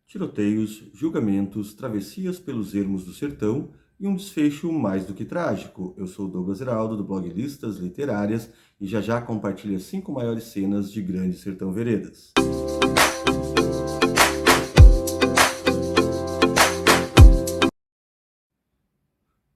Tiroteios, julgamentos, travessias pelos ermos do sertão e um desfecho mais do que trágico. Eu sou o Douglas Heraldo, do blog Listas Literárias, e já compartilho as 5 maiores cenas de Grande Sertão Veredas.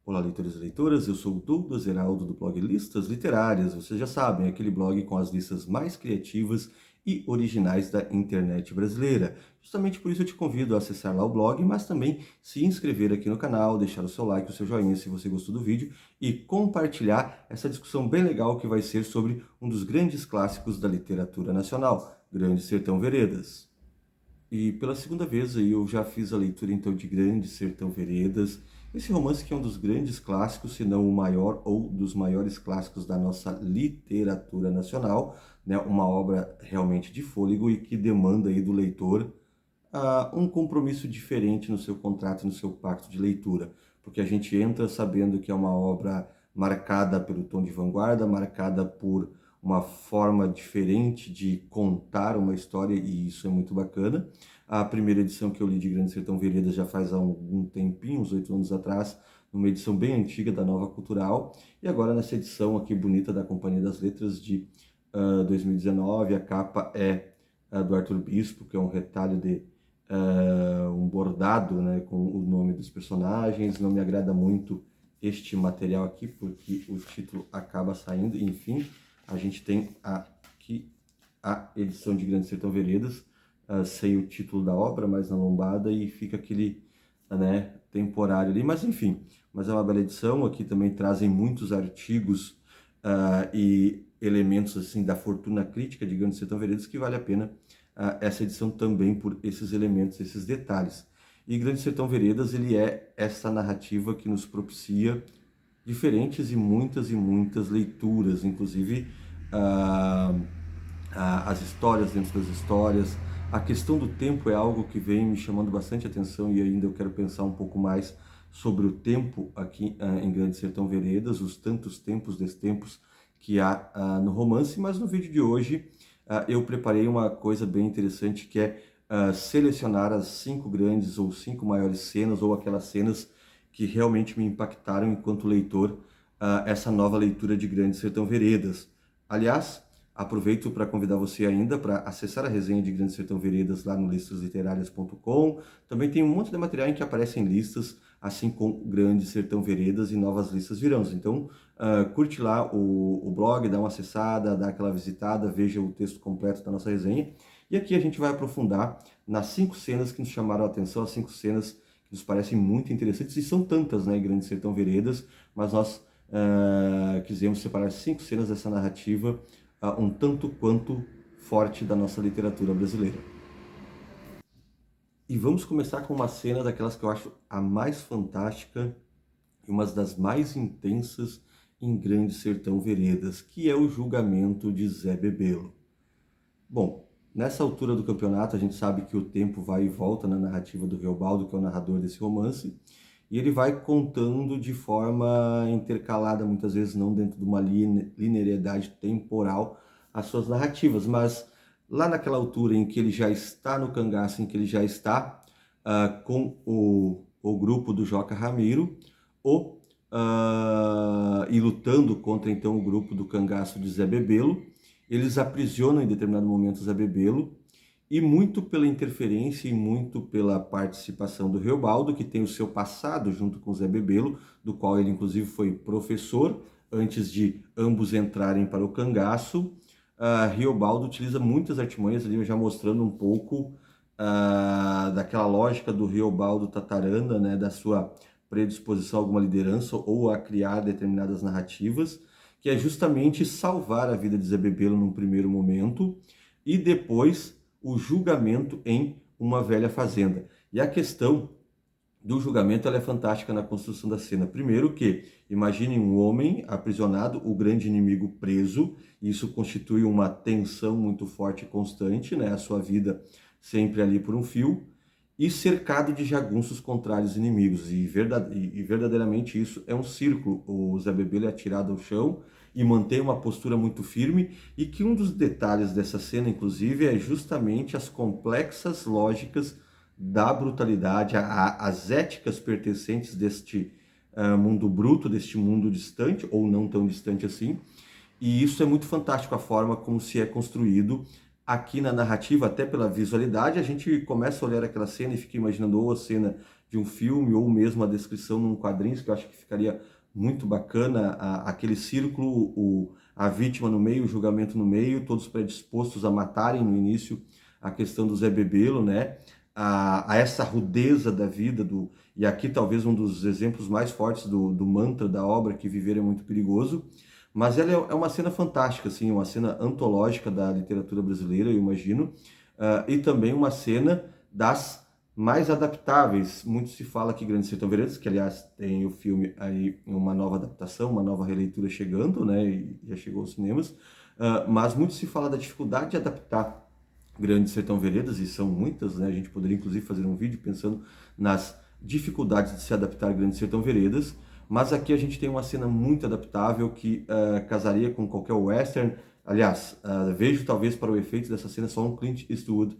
Olá, leitores e leitoras, eu sou o Douglas Heraldo, do blog Listas Literárias. Vocês já sabem, aquele blog com as listas mais criativas e originais da internet brasileira. Justamente por isso eu te convido a acessar lá o blog, mas também se inscrever aqui no canal, deixar o seu like, o seu joinha se você gostou do vídeo e compartilhar essa discussão bem legal que vai ser sobre um dos grandes clássicos da literatura nacional, Grande Sertão Veredas. E pela segunda vez aí eu já fiz a leitura então de Grande Sertão Veredas, esse romance que é um dos grandes clássicos, se não o maior ou dos maiores clássicos da nossa literatura nacional, né? Uma obra realmente de fôlego e que demanda aí do leitor um compromisso diferente no seu contrato, no seu pacto de leitura, porque a gente entra sabendo que é uma obra marcada pelo tom de vanguarda, marcada por uma forma diferente de contar uma história, e isso é muito bacana. A primeira edição que eu li de Grande Sertão Veredas já faz há algum tempinho, uns 8 anos atrás, numa edição bem antiga da Nova Cultural, e agora nessa edição aqui bonita da Companhia das Letras de 2019, a capa é do Arthur Bispo, que é um retalho de um bordado, né, com o nome dos personagens. Não me agrada muito este material aqui, porque o título acaba saindo. Enfim, a gente tem aqui a edição de Grande Sertão Veredas, sem o título da obra, mas na lombada, e fica aquele, né, temporário ali. Mas enfim, mas é uma bela edição. Aqui também trazem muitos artigos e elementos assim da fortuna crítica de Grande Sertão Veredas que vale a pena essa edição também por esses elementos, esses detalhes. E Grande Sertão Veredas, ele é essa narrativa que nos propicia diferentes e muitas leituras, inclusive as histórias dentro das histórias. A questão do tempo é algo que vem me chamando bastante atenção, e ainda eu quero pensar um pouco mais sobre o tempo aqui em Grande Sertão Veredas, os tantos tempos, destempos que há no romance. Mas no vídeo de hoje eu preparei uma coisa bem interessante, que é selecionar as 5 grandes ou 5 maiores cenas, ou aquelas cenas que realmente me impactaram enquanto leitor, essa nova leitura de Grande Sertão Veredas. Aliás, aproveito para convidar você ainda para acessar a resenha de Grande Sertão Veredas lá no listasliterárias.com. Também tem um monte de material em que aparecem listas, assim como Grande Sertão Veredas, e novas listas virão. Então, curte lá o blog, dá uma acessada, dá aquela visitada, veja o texto completo da nossa resenha. E aqui a gente vai aprofundar nas 5 cenas que nos chamaram a atenção, as 5 cenas que nos parecem muito interessantes, e são tantas, né, Grande Sertão Veredas, mas nós quisemos separar 5 cenas dessa narrativa um tanto quanto forte da nossa literatura brasileira. E vamos começar com uma cena daquelas que eu acho a mais fantástica e uma das mais intensas em Grande Sertão Veredas, que é o julgamento de Zé Bebelo. Bom, nessa altura do campeonato a gente sabe que o tempo vai e volta na narrativa do Reobaldo, que é o narrador desse romance, e ele vai contando de forma intercalada, muitas vezes não dentro de uma linearidade temporal, as suas narrativas, mas lá naquela altura em que ele já está no cangaço, em que ele já está com o grupo do Joca Ramiro, e lutando contra então o grupo do cangaço de Zé Bebelo, eles aprisionam em determinado momento Zé Bebelo, e muito pela interferência e muito pela participação do Reobaldo, que tem o seu passado junto com Zé Bebelo, do qual ele inclusive foi professor, antes de ambos entrarem para o cangaço. Reobaldo utiliza muitas artimanhas ali, já mostrando um pouco daquela lógica do Reobaldo Tataranda, né, da sua predisposição a alguma liderança ou a criar determinadas narrativas, que é justamente salvar a vida de Zé Bebelo num primeiro momento, e depois o julgamento em uma velha fazenda. E a questão do julgamento ela é fantástica na construção da cena. Primeiro que, imagine um homem aprisionado, o grande inimigo preso, isso constitui uma tensão muito forte e constante, né? A sua vida sempre ali por um fio, e cercado de jagunços contrários inimigos. E verdadeiramente isso é um círculo. O Zé Bebelo é atirado ao chão e mantém uma postura muito firme, e que um dos detalhes dessa cena, inclusive, é justamente as complexas lógicas da brutalidade, as éticas pertencentes deste mundo bruto, deste mundo distante, ou não tão distante assim. E isso é muito fantástico, a forma como se é construído aqui na narrativa, até pela visualidade. A gente começa a olhar aquela cena e fica imaginando ou a cena de um filme, ou mesmo a descrição num quadrinho, que eu acho que ficaria muito bacana, aquele círculo, a vítima no meio, o julgamento no meio, todos predispostos a matarem no início, a questão do Zé Bebelo, né? A essa rudeza da vida, e aqui talvez um dos exemplos mais fortes do mantra da obra, que viver é muito perigoso, mas ela é uma cena fantástica, assim, uma cena antológica da literatura brasileira, eu imagino, e também uma cena das mais adaptáveis. Muito se fala que Grande Sertão Veredas, que aliás tem o filme aí, uma nova adaptação, uma nova releitura chegando, né, e já chegou aos cinemas, mas muito se fala da dificuldade de adaptar Grande Sertão Veredas, e são muitas, né, a gente poderia inclusive fazer um vídeo pensando nas dificuldades de se adaptar a Grande Sertão Veredas, mas aqui a gente tem uma cena muito adaptável que casaria com qualquer western. Aliás, vejo talvez para o efeito dessa cena só um Clint Eastwood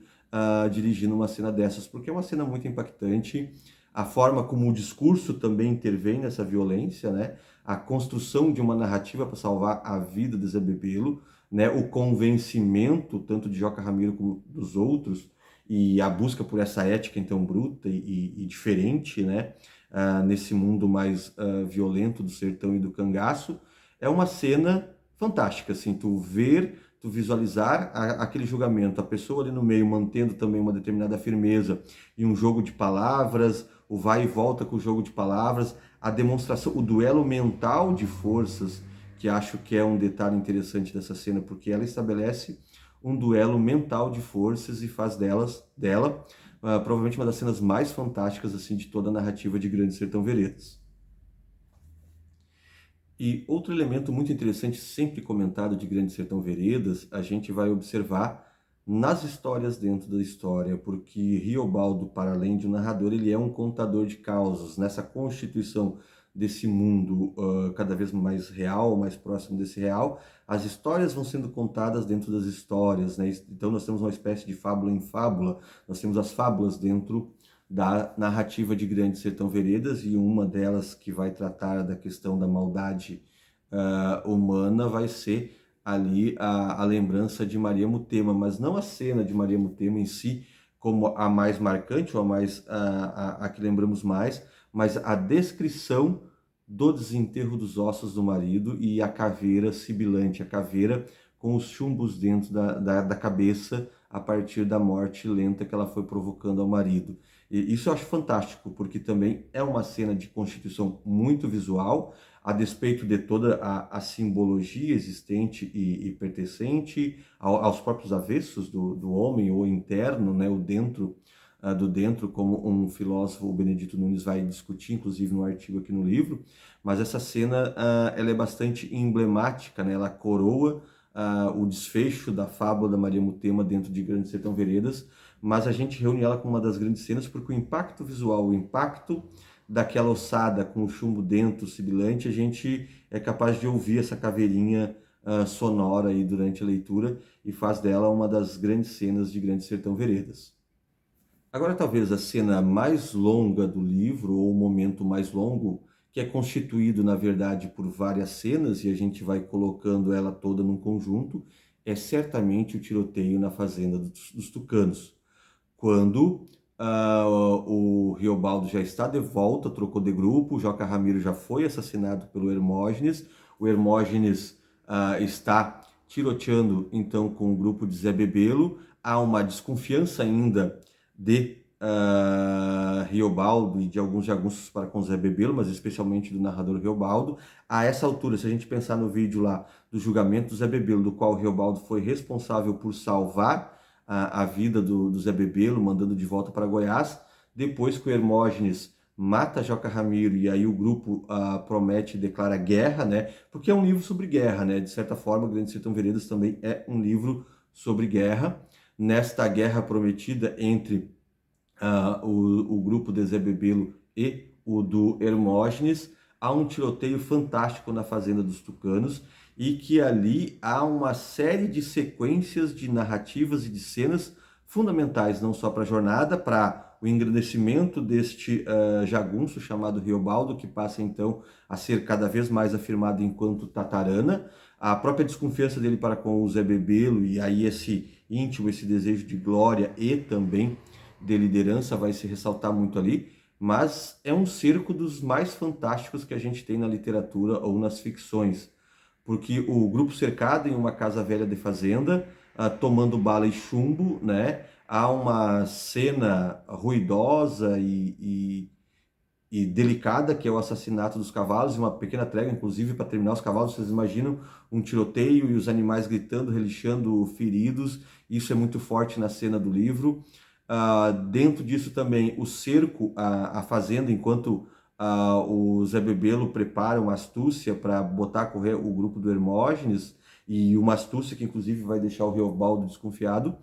dirigindo uma cena dessas, porque é uma cena muito impactante. A forma como o discurso também intervém nessa violência, né? A construção de uma narrativa para salvar a vida de Zé Bebelo, né? O convencimento tanto de Joca Ramiro como dos outros, e a busca por essa ética então bruta e diferente, né? Nesse mundo mais violento do sertão e do cangaço, é uma cena fantástica, assim, tu visualizar aquele julgamento, a pessoa ali no meio mantendo também uma determinada firmeza e um jogo de palavras, o vai e volta com o jogo de palavras, a demonstração, o duelo mental de forças, que acho que é um detalhe interessante dessa cena, porque ela estabelece um duelo mental de forças e faz dela provavelmente uma das cenas mais fantásticas assim de toda a narrativa de Grande Sertão Veredas. E outro elemento muito interessante, sempre comentado de Grande Sertão Veredas, a gente vai observar nas histórias dentro da história, porque Riobaldo, para além de um narrador, ele é um contador de causas. Nessa constituição desse mundo cada vez mais real, mais próximo desse real, as histórias vão sendo contadas dentro das histórias, né? Então nós temos uma espécie de fábula em fábula, nós temos as fábulas dentro da narrativa de Grande Sertão Veredas, e uma delas que vai tratar da questão da maldade humana vai ser ali a lembrança de Maria Mutema, mas não a cena de Maria Mutema em si como a mais marcante ou a que lembramos mais, mas a descrição do desenterro dos ossos do marido e a caveira sibilante, a caveira com os chumbos dentro da cabeça a partir da morte lenta que ela foi provocando ao marido. E isso eu acho fantástico, porque também é uma cena de constituição muito visual, a despeito de toda a simbologia existente e pertencente aos próprios avessos do homem, o interno, né, o dentro do dentro, como um filósofo, o Benedito Nunes, vai discutir, inclusive no artigo aqui no livro, mas essa cena ela é bastante emblemática, né? Ela coroa o desfecho da fábula da Maria Mutema dentro de Grande Sertão Veredas, mas a gente reúne ela como uma das grandes cenas porque o impacto visual, o impacto daquela ossada com o chumbo dentro, sibilante, a gente é capaz de ouvir essa caveirinha sonora aí durante a leitura e faz dela uma das grandes cenas de Grande Sertão Veredas. Agora, talvez a cena mais longa do livro, ou o momento mais longo, que é constituído, na verdade, por várias cenas, e a gente vai colocando ela toda num conjunto, é certamente o tiroteio na fazenda dos Tucanos. Quando o Riobaldo já está de volta, trocou de grupo, o Joca Ramiro já foi assassinado pelo Hermógenes, o Hermógenes está tiroteando, então, com o grupo de Zé Bebelo, há uma desconfiança ainda de Riobaldo e de alguns jagunços para com Zé Bebelo, mas especialmente do narrador Riobaldo. A essa altura, se a gente pensar no vídeo lá do julgamento do Zé Bebelo, do qual o Riobaldo foi responsável por salvar a vida do Zé Bebelo, mandando de volta para Goiás, depois que o Hermógenes mata Joca Ramiro e aí o grupo promete e declara guerra, né? Porque é um livro sobre guerra, né? De certa forma, Grande Sertão Veredas também é um livro sobre guerra. Nesta guerra prometida entre o grupo de Zé Bebelo e o do Hermógenes, há um tiroteio fantástico na Fazenda dos Tucanos, e que ali há uma série de sequências de narrativas e de cenas fundamentais, não só para a jornada, para o engrandecimento deste jagunço chamado Riobaldo, que passa então a ser cada vez mais afirmado enquanto Tatarana, a própria desconfiança dele para com o Zé Bebelo, e aí esse íntimo, esse desejo de glória e também de liderança vai se ressaltar muito ali, mas é um cerco dos mais fantásticos que a gente tem na literatura ou nas ficções, porque o grupo cercado em uma casa velha de fazenda, tomando bala e chumbo, né? Há uma cena ruidosa e delicada, que é o assassinato dos cavalos, e uma pequena trégua, inclusive, para terminar os cavalos. Vocês imaginam um tiroteio e os animais gritando, relixando, feridos. Isso é muito forte na cena do livro. Dentro disso também o cerco à fazenda, enquanto o Zé Bebelo prepara uma astúcia para botar a correr o grupo do Hermógenes, e uma astúcia que inclusive vai deixar o Reobaldo desconfiado.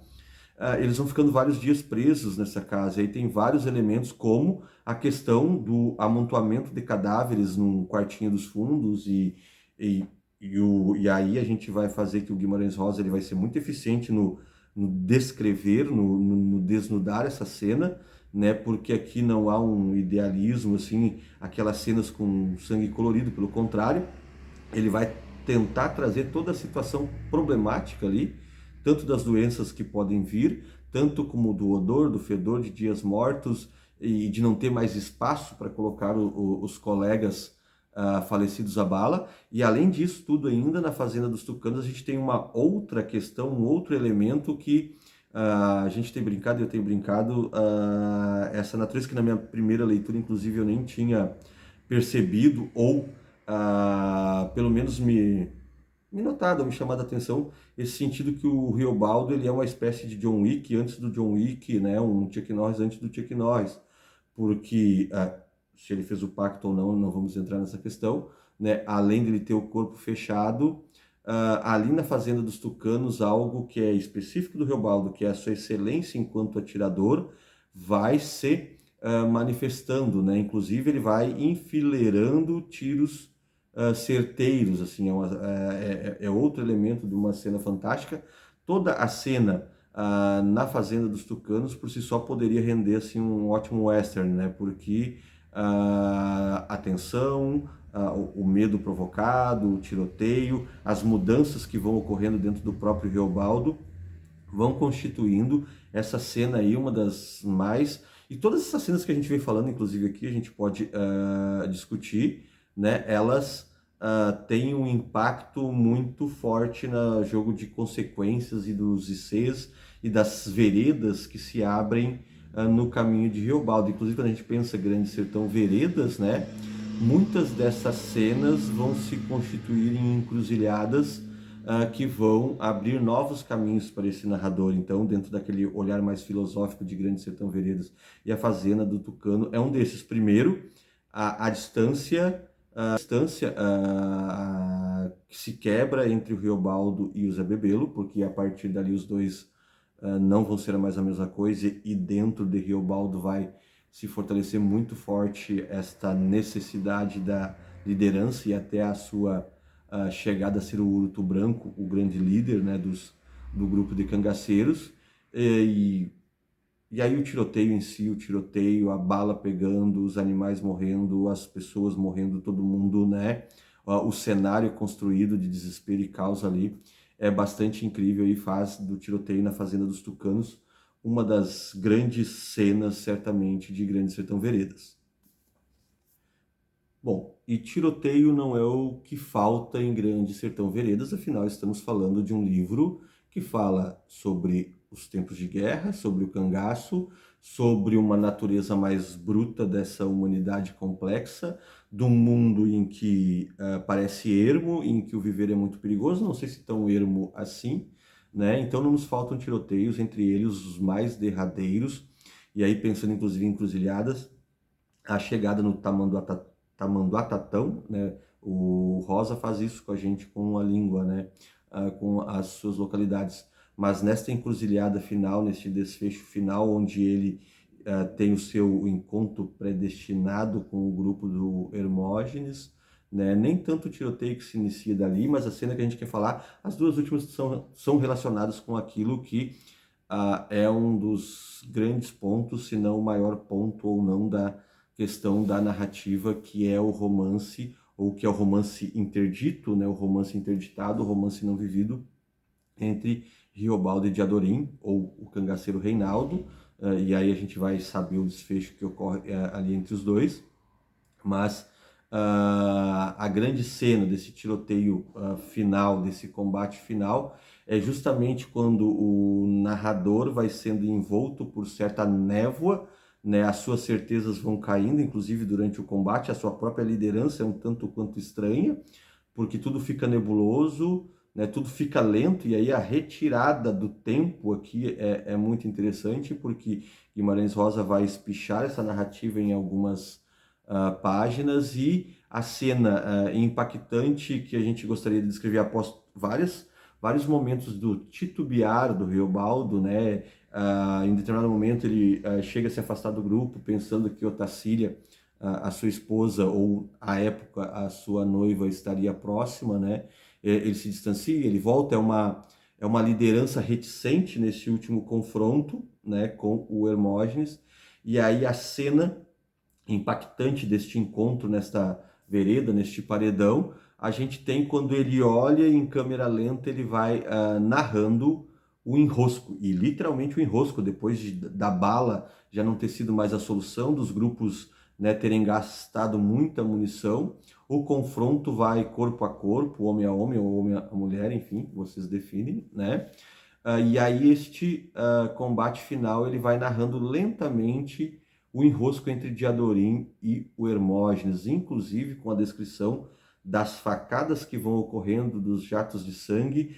Eles vão ficando vários dias presos nessa casa. E aí tem vários elementos, como a questão do amontoamento de cadáveres num quartinho dos fundos, e, e aí a gente vai fazer que o Guimarães Rosa ele vai ser muito eficiente no descrever, no desnudar essa cena, né? Porque aqui não há um idealismo, assim, aquelas cenas com sangue colorido, pelo contrário, ele vai tentar trazer toda a situação problemática ali, tanto das doenças que podem vir, tanto como do odor, do fedor de dias mortos e de não ter mais espaço para colocar os colegas falecidos à bala. E além disso tudo ainda, na Fazenda dos Tucanos, a gente tem uma outra questão, um outro elemento que a gente tem brincado, eu tenho brincado, essa natureza que na minha primeira leitura, inclusive, eu nem tinha percebido ou pelo menos me notado, me chamado a atenção esse sentido que o Riobaldo ele é uma espécie de John Wick antes do John Wick, né? Um Chuck Norris antes do Chuck Norris, porque se ele fez o pacto ou não, não vamos entrar nessa questão, né? Além de ele ter o corpo fechado, ali na Fazenda dos Tucanos, algo que é específico do Riobaldo, que é a sua excelência enquanto atirador, vai se manifestando, né? Inclusive ele vai enfileirando tiros certeiros, assim, é outro elemento de uma cena fantástica. Toda a cena na Fazenda dos Tucanos, por si só, poderia render, assim, um ótimo western, né? Porque a tensão, o medo provocado, o tiroteio, as mudanças que vão ocorrendo dentro do próprio Reobaldo, vão constituindo essa cena aí uma das mais... E todas essas cenas que a gente vem falando, inclusive aqui, a gente pode discutir, né? Elas têm um impacto muito forte no jogo de consequências e dos ICs e das veredas que se abrem no caminho de Riobaldo. Inclusive, quando a gente pensa Grande Sertão Veredas, né? Muitas dessas cenas vão se constituir em encruzilhadas que vão abrir novos caminhos para esse narrador. Então, dentro daquele olhar mais filosófico de Grande Sertão Veredas e a Fazenda do Tucano, é um desses. Primeiro, a distância, que se quebra entre o Riobaldo e o Zé Bebelo, porque a partir dali os dois não vão ser mais a mesma coisa, e dentro de Riobaldo vai se fortalecer muito forte esta necessidade da liderança e até a sua chegada a ser o Urto Branco, o grande líder, né, do grupo de cangaceiros. E aí o tiroteio em si, o tiroteio, a bala pegando, os animais morrendo, as pessoas morrendo, todo mundo, né? O cenário construído de desespero e caos ali é bastante incrível e faz do tiroteio na Fazenda dos Tucanos uma das grandes cenas, certamente, de Grande Sertão Veredas. Bom, e tiroteio não é o que falta em Grande Sertão Veredas, afinal estamos falando de um livro que fala sobre os tempos de guerra, sobre o cangaço, sobre uma natureza mais bruta dessa humanidade complexa, de um mundo em que parece ermo, em que o viver é muito perigoso, não sei se tão ermo assim, né? Então não nos faltam tiroteios, entre eles os mais derradeiros, e aí pensando inclusive em encruzilhadas, a chegada no Tamanduatatão, né? O Rosa faz isso com a gente com a língua, né? Com as suas localidades. Mas nesta encruzilhada final, neste desfecho final, onde ele tem o seu encontro predestinado com o grupo do Hermógenes, né? Nem tanto o tiroteio que se inicia dali, mas a cena que a gente quer falar, as duas últimas são relacionadas com aquilo que é um dos grandes pontos, se não o maior ponto ou não da questão da narrativa, que é o romance, ou que é o romance interdito, né, o romance interditado, o romance não vivido, entre Riobaldo de Adorim, ou o cangaceiro Reinaldo, e aí a gente vai saber o desfecho que ocorre ali entre os dois, mas a grande cena desse tiroteio final, desse combate final, é justamente quando o narrador vai sendo envolto por certa névoa, né, as suas certezas vão caindo, inclusive durante o combate, a sua própria liderança é um tanto quanto estranha, porque tudo fica nebuloso, né, tudo fica lento, e aí a retirada do tempo aqui é muito interessante, porque Guimarães Rosa vai espichar essa narrativa em algumas páginas, e a cena impactante que a gente gostaria de descrever após vários momentos do titubear do Riobaldo, né? Em determinado momento ele chega a se afastar do grupo, pensando que Otacília, a sua esposa, ou à época a sua noiva, estaria próxima, né? Ele se distancia, ele volta, é uma liderança reticente nesse último confronto, né, com o Hermógenes, e aí a cena impactante deste encontro nesta vereda, neste paredão, a gente tem quando ele olha em câmera lenta, ele vai narrando o enrosco, e literalmente o enrosco, depois da bala já não ter sido mais a solução, dos grupos, né, terem gastado muita munição, o confronto vai corpo a corpo, homem a homem, ou homem a mulher, enfim, vocês definem, né? E aí este combate final, ele vai narrando lentamente o enrosco entre Diadorim e o Hermógenes, inclusive com a descrição das facadas que vão ocorrendo, dos jatos de sangue,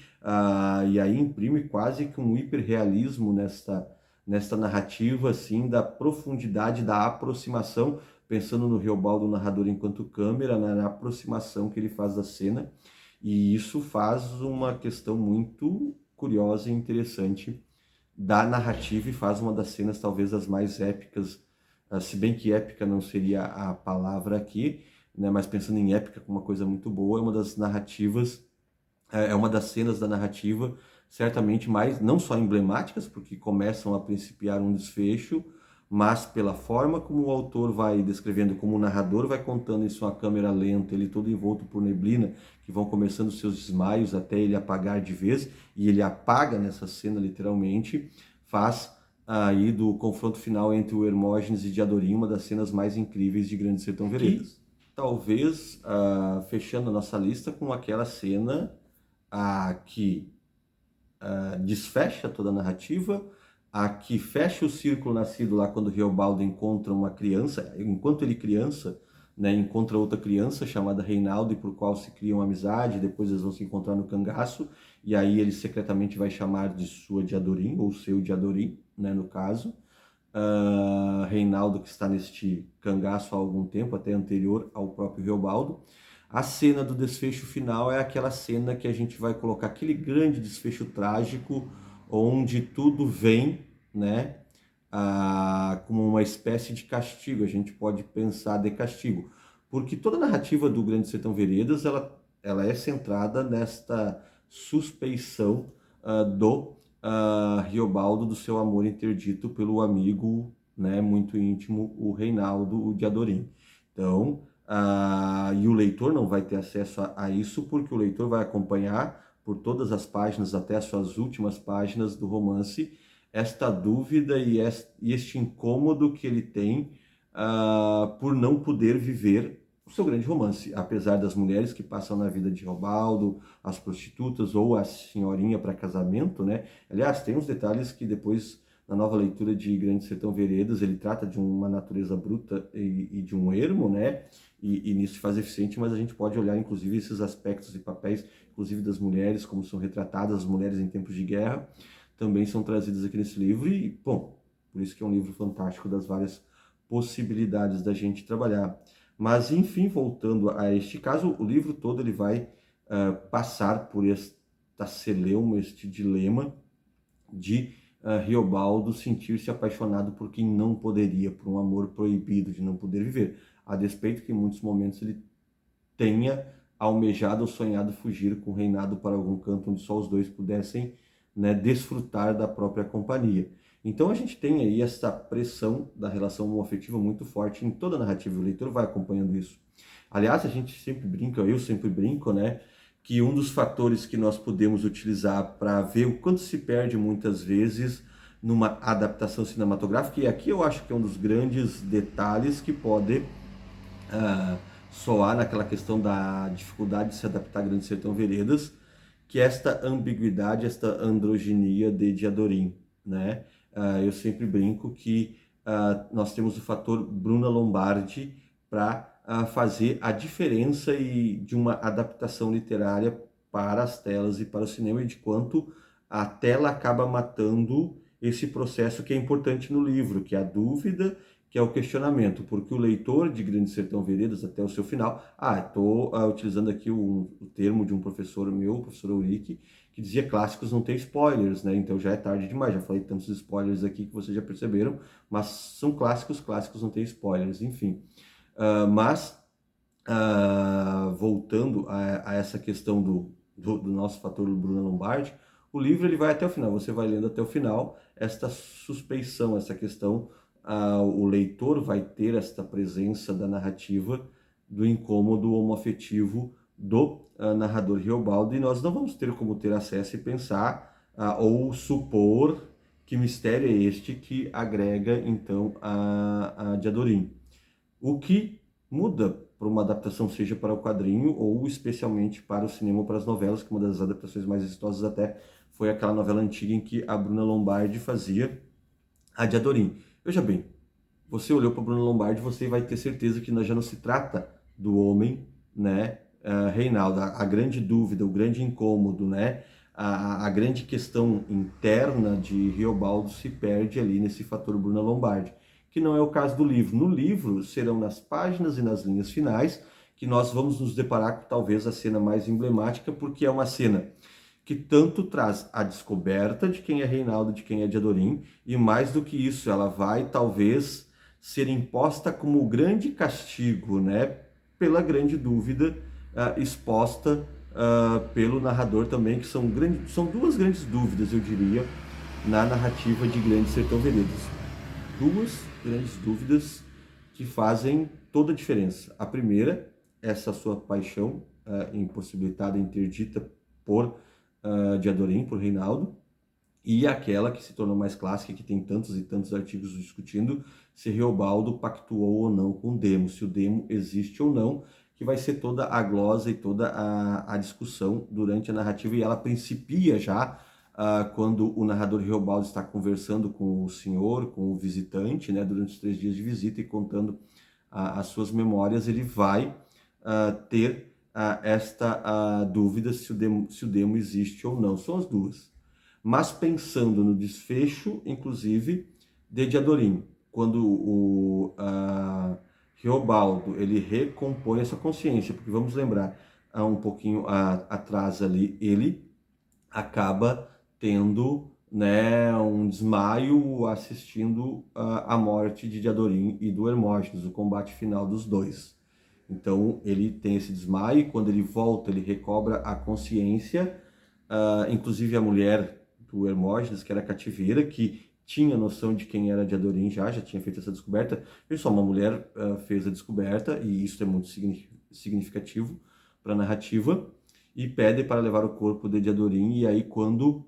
e aí imprime quase que um hiperrealismo nesta narrativa, assim, da profundidade, da aproximação, pensando no Riobaldo, o narrador enquanto câmera, na aproximação que ele faz da cena, e isso faz uma questão muito curiosa e interessante da narrativa, e faz uma das cenas talvez as mais épicas, se bem que épica não seria a palavra aqui, né, mas pensando em épica como uma coisa muito boa, é uma das narrativas, é uma das cenas da narrativa certamente mais, não só emblemáticas, porque começam a principiar um desfecho, mas pela forma como o autor vai descrevendo, como o narrador vai contando em sua câmera lenta, ele todo envolto por neblina, que vão começando seus desmaios até ele apagar de vez, e ele apaga nessa cena literalmente, faz aí do confronto final entre o Hermógenes e Diadorim uma das cenas mais incríveis de Grande Sertão Veredas. Talvez fechando a nossa lista com aquela cena que desfecha toda a narrativa, a que fecha o círculo nascido lá quando Riobaldo encontra uma criança, enquanto ele criança, né, encontra outra criança chamada Reinaldo, e por qual se cria uma amizade, depois eles vão se encontrar no cangaço, e aí ele secretamente vai chamar de sua Diadorim, ou seu Diadorim, né, no caso. Reinaldo, que está neste cangaço há algum tempo, até anterior ao próprio Riobaldo. A cena do desfecho final é aquela cena que a gente vai colocar aquele grande desfecho trágico, onde tudo vem, né, como uma espécie de castigo. A gente pode pensar de castigo, porque toda a narrativa do Grande Sertão Veredas, ela é centrada nesta suspeição do Riobaldo, do seu amor interdito pelo amigo, né, muito íntimo, o Reinaldo de Adorim. Então, e o leitor não vai ter acesso a isso, porque o leitor vai acompanhar por todas as páginas, até as suas últimas páginas do romance, esta dúvida e este incômodo que ele tem por não poder viver o seu grande romance, apesar das mulheres que passam na vida de Riobaldo, as prostitutas ou a senhorinha para casamento, né? Aliás, tem uns detalhes que depois, na nova leitura de Grande Sertão Veredas, ele trata de uma natureza bruta e de um ermo, né? E nisso se faz eficiente, mas a gente pode olhar, inclusive, esses aspectos e papéis, inclusive das mulheres, como são retratadas as mulheres em tempos de guerra, também são trazidas aqui nesse livro, e, bom, por isso que é um livro fantástico, das várias possibilidades da gente trabalhar. Mas, enfim, voltando a este caso, o livro todo ele vai passar por esta celeuma, este dilema de Riobaldo sentir-se apaixonado por quem não poderia, por um amor proibido, de não poder viver, a despeito que em muitos momentos ele tenha almejado ou sonhado fugir com o reinado para algum canto onde só os dois pudessem, né, desfrutar da própria companhia. Então a gente tem aí essa pressão da relação homoafetiva muito forte em toda a narrativa, o leitor vai acompanhando isso. Aliás, a gente sempre brinca, eu sempre brinco, né, que um dos fatores que nós podemos utilizar para ver o quanto se perde muitas vezes numa adaptação cinematográfica, e aqui eu acho que é um dos grandes detalhes que pode ah, soar naquela questão da dificuldade de se adaptar a Grande Sertão Veredas, que é esta ambiguidade, esta androginia de Diadorim, né? Eu sempre brinco que nós temos o fator Bruna Lombardi para fazer a diferença de uma adaptação literária para as telas e para o cinema, e de quanto a tela acaba matando esse processo que é importante no livro, que é a dúvida, que é o questionamento, porque o leitor de Grande Sertão Veredas, até o seu final, estou utilizando aqui o termo de um professor meu, o professor Ulrich, que dizia clássicos não tem spoilers, né? Então já é tarde demais, já falei tantos spoilers aqui que vocês já perceberam, mas são clássicos, clássicos não tem spoilers, enfim. Voltando a essa questão do nosso fator Bruna Lombardi, o livro ele vai até o final, você vai lendo até o final, esta suspeição, essa questão, o leitor vai ter esta presença da narrativa do incômodo homoafetivo do narrador Riobaldo, e nós não vamos ter como ter acesso e pensar ou supor que mistério é este que agrega então a Diadorim. O que muda para uma adaptação, seja para o quadrinho ou especialmente para o cinema ou para as novelas, que uma das adaptações mais exitosas até foi aquela novela antiga em que a Bruna Lombardi fazia a Diadorim. Veja bem, você olhou para a Bruna Lombardi, você vai ter certeza que já não se trata do homem, né, Reinaldo. A grande dúvida, o grande incômodo, né, a grande questão interna de Riobaldo se perde ali nesse fator Bruna Lombardi, que não é o caso do livro. No livro, serão nas páginas e nas linhas finais que nós vamos nos deparar com talvez a cena mais emblemática, porque é uma cena que tanto traz a descoberta de quem é Reinaldo, de quem é Diadorim, e mais do que isso, ela vai talvez ser imposta como grande castigo, né, pela grande dúvida exposta pelo narrador também, que são duas grandes dúvidas, eu diria, na narrativa de Grande Sertão Veredas. Duas grandes dúvidas que fazem toda a diferença. A primeira, essa sua paixão impossibilitada, interdita por Diadorim, por Reinaldo, e aquela que se tornou mais clássica, que tem tantos e tantos artigos discutindo se Riobaldo pactuou ou não com Demo, se o Demo existe ou não, que vai ser toda a glosa e toda a discussão durante a narrativa, e ela principia já quando o narrador Riobaldo está conversando com o senhor, com o visitante, né, durante os 3 dias de visita e contando as suas memórias, ele vai ter esta dúvida se o demo existe ou não. São as duas. Mas pensando no desfecho, inclusive, de Diadorim, quando o Riobaldo ele recompõe essa consciência, porque vamos lembrar, um pouquinho atrás ali, ele acaba tendo, né, um desmaio assistindo a morte de Diadorim e do Hermógenes, o combate final dos dois. Então ele tem esse desmaio, e quando ele volta, ele recobra a consciência, inclusive a mulher do Hermógenes, que era cativeira, que tinha noção de quem era Diadorim, já tinha feito essa descoberta. Veja só, uma mulher fez a descoberta, e isso é muito significativo para a narrativa, e pede para levar o corpo de Diadorim, e aí quando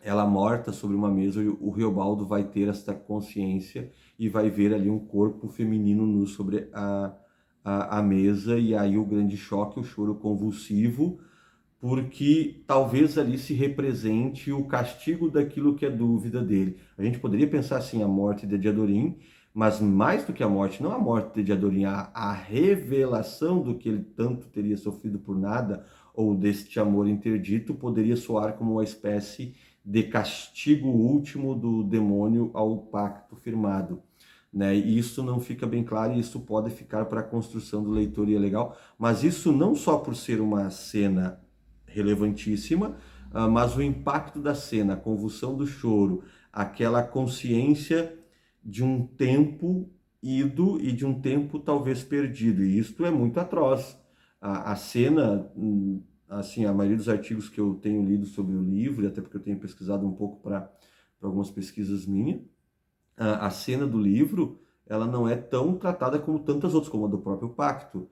ela morta sobre uma mesa, o Riobaldo vai ter esta consciência e vai ver ali um corpo feminino nu sobre a mesa, e aí o grande choque, o choro convulsivo, porque talvez ali se represente o castigo daquilo que é dúvida dele. A gente poderia pensar assim, a morte de Diadorim, mas mais do que a morte, não a morte de Diadorim, a revelação do que ele tanto teria sofrido por nada, ou deste amor interdito, poderia soar como uma espécie de castigo último do demônio ao pacto firmado. Né? E isso não fica bem claro, e isso pode ficar para a construção do leitor, e é legal, mas isso não só por ser uma cena relevantíssima, mas o impacto da cena, a convulsão do choro, aquela consciência de um tempo ido e de um tempo talvez perdido, e isto é muito atroz. A cena assim, a maioria dos artigos que eu tenho lido sobre o livro, e até porque eu tenho pesquisado um pouco para algumas pesquisas minhas, a cena do livro, ela não é tão tratada como tantas outras, como a do próprio Pacto,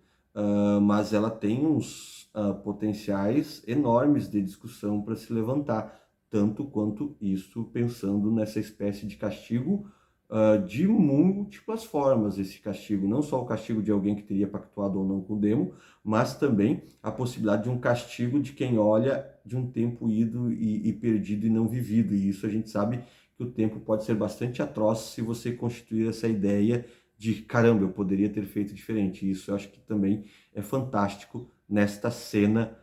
mas ela tem uns potenciais enormes de discussão para se levantar, tanto quanto isso pensando nessa espécie de castigo de múltiplas formas, esse castigo, não só o castigo de alguém que teria pactuado ou não com o demo, mas também a possibilidade de um castigo de quem olha de um tempo ido e perdido e não vivido, e isso a gente sabe que o tempo pode ser bastante atroz se você constituir essa ideia de caramba, eu poderia ter feito diferente. Isso eu acho que também é fantástico nesta cena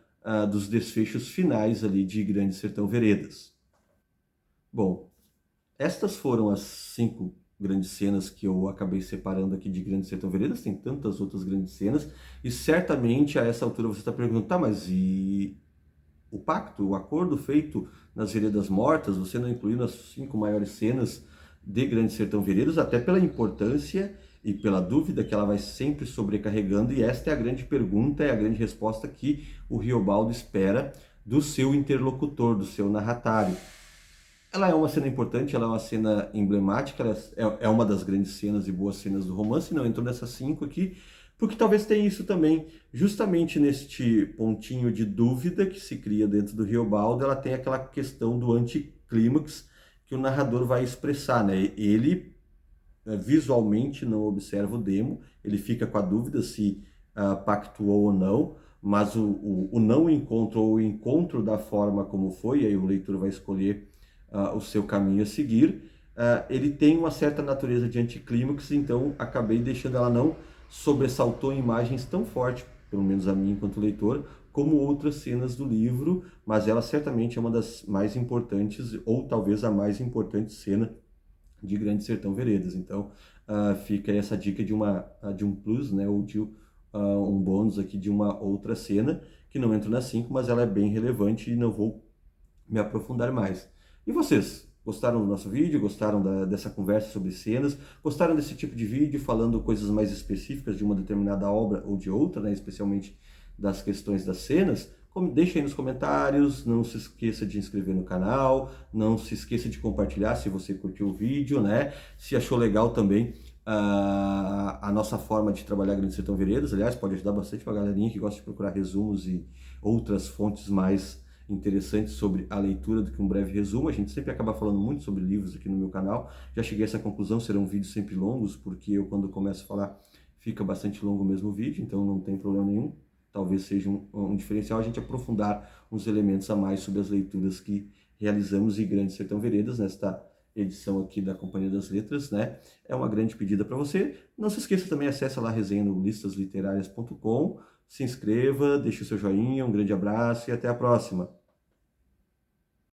dos desfechos finais ali de Grande Sertão Veredas. Bom, estas foram as 5 grandes cenas que eu acabei separando aqui de Grande Sertão Veredas, tem tantas outras grandes cenas, e certamente a essa altura você está perguntando, tá, mas e o pacto, o acordo feito nas Veredas Mortas, você não incluiu nas 5 maiores cenas de Grande Sertão Veredas, até pela importância e pela dúvida que ela vai sempre sobrecarregando, e esta é a grande pergunta, é a grande resposta que o Riobaldo espera do seu interlocutor, do seu narratário. Ela é uma cena importante, ela é uma cena emblemática, ela é uma das grandes cenas e boas cenas do romance, não entrou nessas 5 aqui, porque talvez tenha isso também, justamente neste pontinho de dúvida que se cria dentro do Riobaldo, ela tem aquela questão do anticlímax que o narrador vai expressar, né? Ele visualmente não observa o demo, ele fica com a dúvida se pactuou ou não, mas o não encontro ou o encontro da forma como foi, aí o leitor vai escolher o seu caminho a seguir, ele tem uma certa natureza de anticlímax, então acabei deixando ela não sobressaltou em imagens tão forte, pelo menos a mim enquanto leitor, como outras cenas do livro, mas ela certamente é uma das mais importantes, ou talvez a mais importante cena de Grande Sertão Veredas. Então, fica aí essa dica de um plus, né, ou de um bônus aqui de uma outra cena, que não entra nas 5, mas ela é bem relevante e não vou me aprofundar mais. E vocês? Gostaram do nosso vídeo? Gostaram dessa conversa sobre cenas? Gostaram desse tipo de vídeo falando coisas mais específicas de uma determinada obra ou de outra, né? Especialmente das questões das cenas? Deixa aí nos comentários, não se esqueça de inscrever no canal, não se esqueça de compartilhar se você curtiu o vídeo, né? Se achou legal também a nossa forma de trabalhar Grande Sertão Veredas, aliás, pode ajudar bastante para a galerinha que gosta de procurar resumos e outras fontes mais interessantes sobre a leitura do que um breve resumo. A gente sempre acaba falando muito sobre livros aqui no meu canal. Já cheguei a essa conclusão, serão vídeos sempre longos, porque eu quando começo a falar fica bastante longo mesmo o vídeo, então não tem problema nenhum. Talvez seja um diferencial a gente aprofundar uns elementos a mais sobre as leituras que realizamos em Grande Sertão Veredas, nesta edição aqui da Companhia das Letras, né? É uma grande pedida para você. Não se esqueça também, acesse lá a resenha no listasliterárias.com, se inscreva, deixe o seu joinha, um grande abraço e até a próxima!